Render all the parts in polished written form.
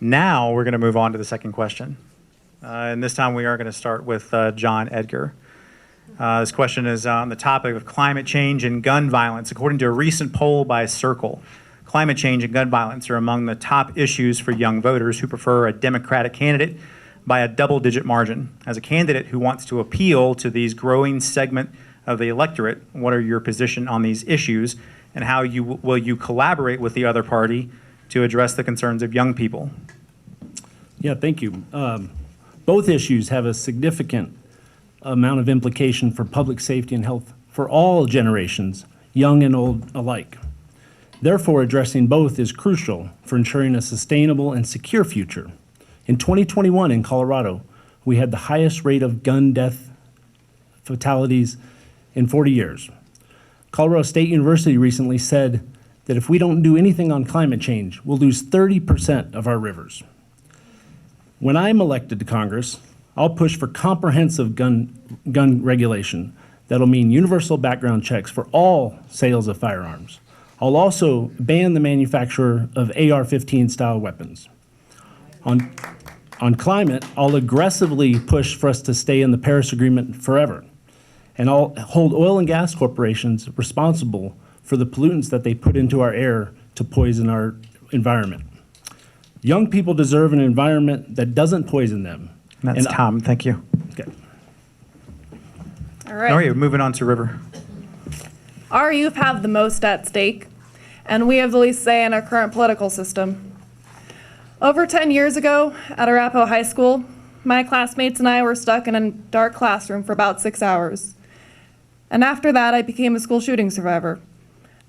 Now we're going to move on to the second question. And this time we are going to start with John Edgar. This question is on the topic of climate change and gun violence. According to a recent poll by Circle, climate change and gun violence are among the top issues for young voters who prefer a Democratic candidate by a double-digit margin. As a candidate who wants to appeal to these growing segment of the electorate, what are your position on these issues, and how will you collaborate with the other party to address the concerns of young people? Yeah, thank you. Both issues have a significant amount of implication for public safety and health for all generations, young and old alike. Therefore, addressing both is crucial for ensuring a sustainable and secure future. In 2021 in Colorado, we had the highest rate of gun death fatalities in 40 years. Colorado State University recently said that if we don't do anything on climate change, we'll lose 30% of our rivers. When I'm elected to Congress, I'll push for comprehensive gun regulation that'll mean universal background checks for all sales of firearms. I'll also ban the manufacture of AR-15 style weapons. On climate, I'll aggressively push for us to stay in the Paris Agreement forever. And I'll hold oil and gas corporations responsible for the pollutants that they put into our air to poison our environment. Young people deserve an environment that doesn't poison them. That's Tom, thank you. Okay. All right. All right, moving on to River. Our youth have the most at stake, and we have the least say in our current political system. Over 10 years ago at Arapahoe High School, my classmates and I were stuck in a dark classroom for about 6 hours. And after that, I became a school shooting survivor.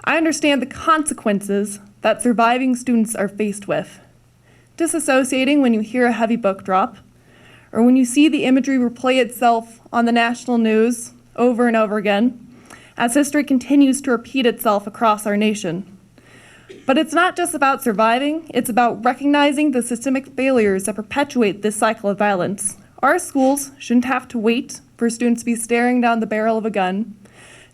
I understand the consequences that surviving students are faced with. Disassociating when you hear a heavy book drop, or when you see the imagery replay itself on the national news over and over again, as history continues to repeat itself across our nation. But it's not just about surviving, it's about recognizing the systemic failures that perpetuate this cycle of violence. Our schools shouldn't have to wait for students to be staring down the barrel of a gun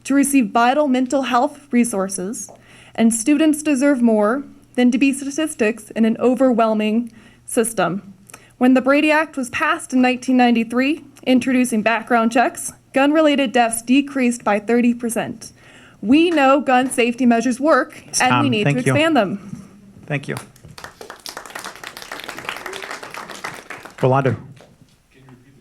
to receive vital mental health resources, and students deserve more than to be statistics in an overwhelming system. When the Brady Act was passed in 1993, introducing background checks, gun-related deaths decreased by 30%. We know gun safety measures work, and we need to expand them. Thank you. Rolando.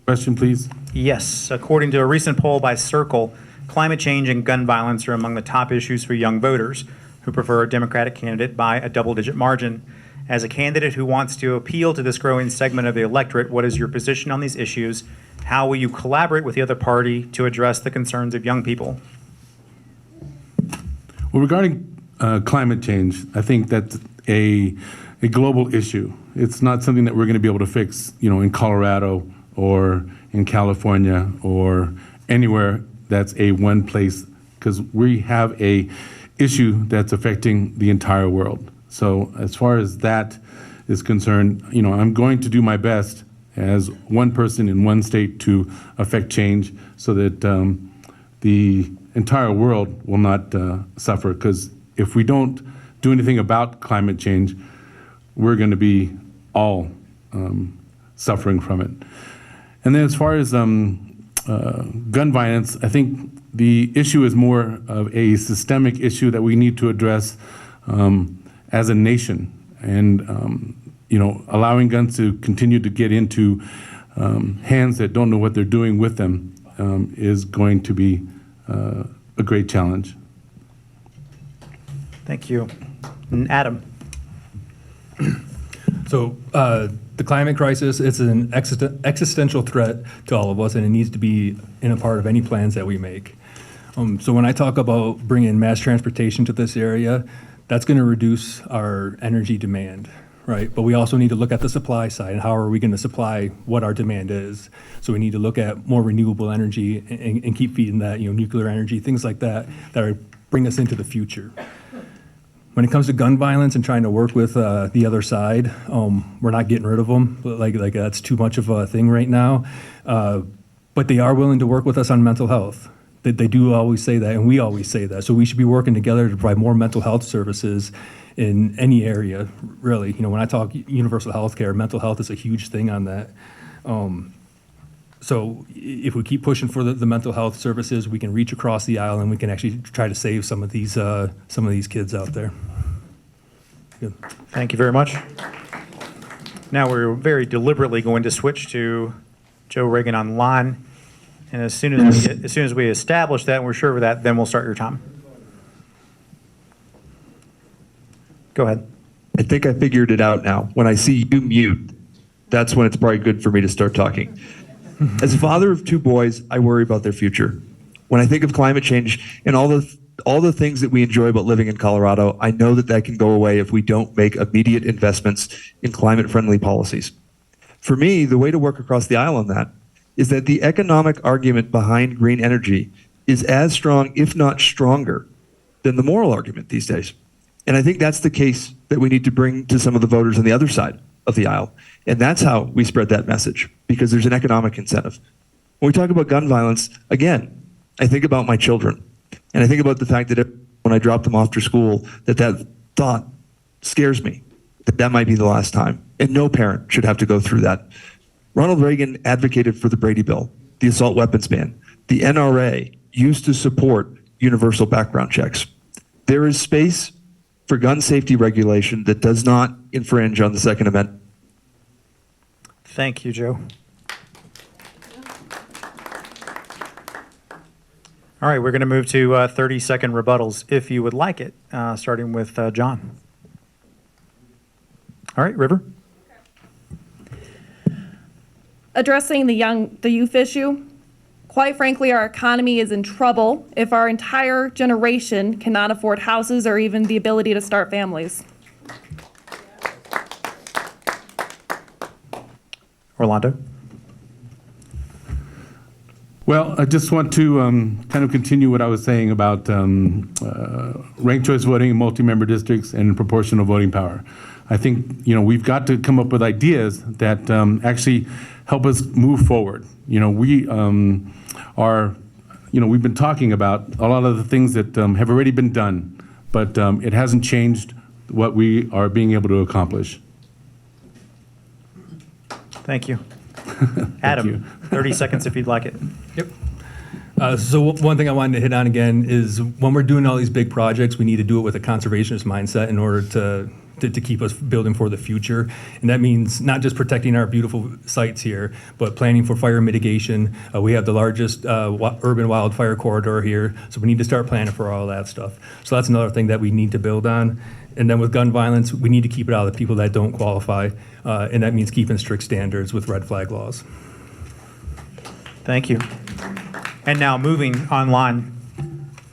Question, please. Yes, according to a recent poll by Circle, climate change and gun violence are among the top issues for young voters who prefer a Democratic candidate by a double-digit margin. As a candidate who wants to appeal to this growing segment of the electorate, what is your position on these issues? How will you collaborate with the other party to address the concerns of young people? Well, regarding climate change, I think that's a global issue. It's not something that we're going to be able to fix, in Colorado or in California or anywhere that's a one place, because we have a issue that's affecting the entire world. So as far as that is concerned, I'm going to do my best as one person in one state to affect change so that the entire world will not suffer. Because if we don't do anything about climate change, we're going to be all suffering from it. And then as far as gun violence, I think the issue is more of a systemic issue that we need to address as a nation. And allowing guns to continue to get into hands that don't know what they're doing with them is going to be a great challenge. Thank you. And Adam. So the climate crisis, it's an existential threat to all of us, and it needs to be in a part of any plans that we make. So when I talk about bringing mass transportation to this area, that's going to reduce our energy demand, right? But we also need to look at the supply side and how are we going to supply what our demand is. So we need to look at more renewable energy and keep feeding that, nuclear energy, things like that are bring us into the future. When it comes to gun violence and trying to work with the other side, we're not getting rid of them. Like that's too much of a thing right now. But they are willing to work with us on mental health. They do always say that, and we always say that. So we should be working together to provide more mental health services in any area, really. You know, when I talk universal health care, mental health is a huge thing on that. So if we keep pushing for the mental health services, we can reach across the aisle and we can actually try to save some of these kids out there. Good. Thank you very much. Now we're very deliberately going to switch to Joe Reagan on line. And as soon as we establish that and we're sure of that, then we'll start your time. Go ahead. I think I figured it out now. When I see you mute, that's when it's probably good for me to start talking. As a father of two boys, I worry about their future. When I think of climate change and all the things that we enjoy about living in Colorado, I know that can go away if we don't make immediate investments in climate-friendly policies. For me, the way to work across the aisle on that is that the economic argument behind green energy is as strong, if not stronger, than the moral argument these days. And I think that's the case that we need to bring to some of the voters on the other side of the aisle. And that's how we spread that message, because there's an economic incentive. When we talk about gun violence, again, I think about my children. And I think about the fact that when I drop them off to school, that thought scares me, that might be the last time. And no parent should have to go through that. Ronald Reagan advocated for the Brady Bill, the assault weapons ban. The NRA used to support universal background checks. There is space for gun safety regulation that does not infringe on the Second Amendment. Thank you, Joe. All right, we're going to move to 30-second rebuttals, if you would like it, starting with John. All right, River. Addressing the youth issue, quite frankly, our economy is in trouble if our entire generation cannot afford houses or even the ability to start families. Orlando. Well, I just want to kind of continue what I was saying about ranked choice voting in multi-member districts and proportional voting power. I think, we've got to come up with ideas that actually help us move forward. We we've been talking about a lot of the things that have already been done, but it hasn't changed what we are being able to accomplish. Thank you. Adam, 30 seconds if you'd like it. Yep. So one thing I wanted to hit on again is when we're doing all these big projects, we need to do it with a conservationist mindset in order to keep us building for the future. And that means not just protecting our beautiful sites here, but planning for fire mitigation. We have the largest urban wildfire corridor here, so we need to start planning for all that stuff. So that's another thing that we need to build on. And then with gun violence, we need to keep it out of the people that don't qualify, and that means keeping strict standards with red flag laws. Thank you. And now moving online,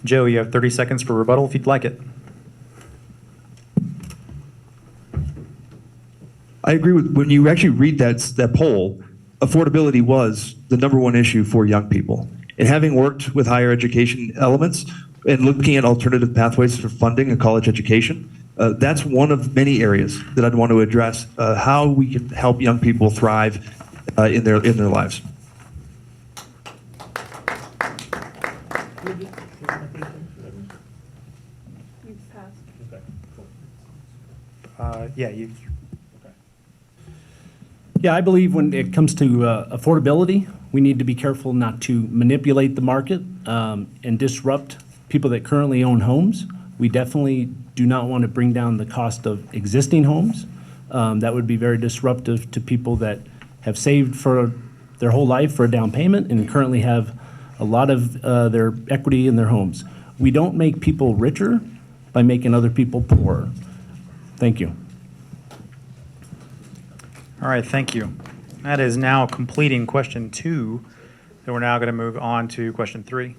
Joe, you have 30 seconds for rebuttal if you'd like it. I agree with, when you actually read that poll, affordability was the #1 issue for young people. And having worked with higher education elements and looking at alternative pathways for funding a college education, that's one of many areas that I'd want to address, how we can help young people thrive in their lives. Yeah, you. Yeah, I believe when it comes to affordability, we need to be careful not to manipulate the market and disrupt people that currently own homes. We definitely do not want to bring down the cost of existing homes. That would be very disruptive to people that have saved for their whole life for a down payment and currently have a lot of their equity in their homes. We don't make people richer by making other people poorer. Thank you. All right, thank you. That is now completing question 2. So we're now going to move on to question 3.